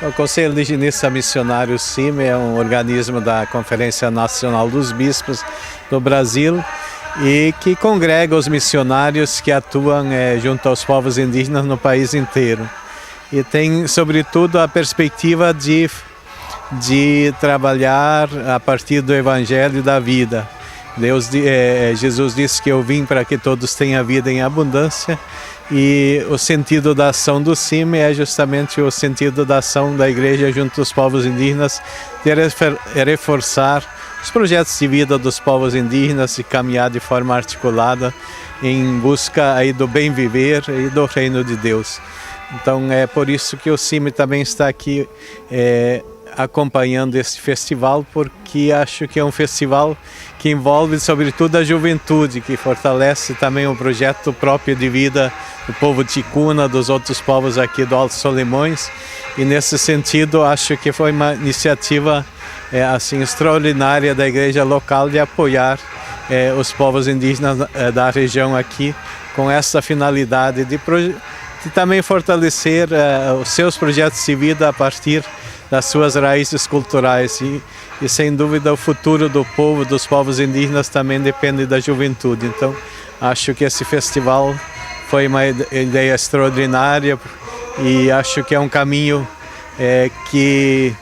O Conselho Indigenista Missionário CIM é um organismo da Conferência Nacional dos Bispos do Brasil e que congrega os missionários que atuam junto aos povos indígenas no país inteiro. E tem, sobretudo, a perspectiva de trabalhar a partir do Evangelho da vida. Jesus disse que eu vim para que todos tenham vida em abundância, e o sentido da ação do CIM é justamente o sentido da ação da Igreja junto aos povos indígenas, de reforçar os projetos de vida dos povos indígenas e caminhar de forma articulada em busca aí do bem viver e do reino de Deus. Então é por isso que o CIM também está aqui acompanhando esse festival, porque acho que é um festival que envolve sobretudo a juventude, que fortalece também o projeto próprio de vida do povo ticuna, dos outros povos aqui do Alto Solimões, e nesse sentido acho que foi uma iniciativa assim extraordinária da igreja local de apoiar os povos indígenas da região aqui, com essa finalidade de também fortalecer os seus projetos de vida a partir das suas raízes culturais, e sem dúvida o futuro do povo, dos povos indígenas também depende da juventude. Então acho que esse festival foi uma ideia extraordinária e acho que é um caminho que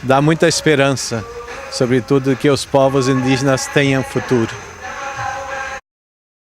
dá muita esperança, sobretudo que os povos indígenas tenham futuro.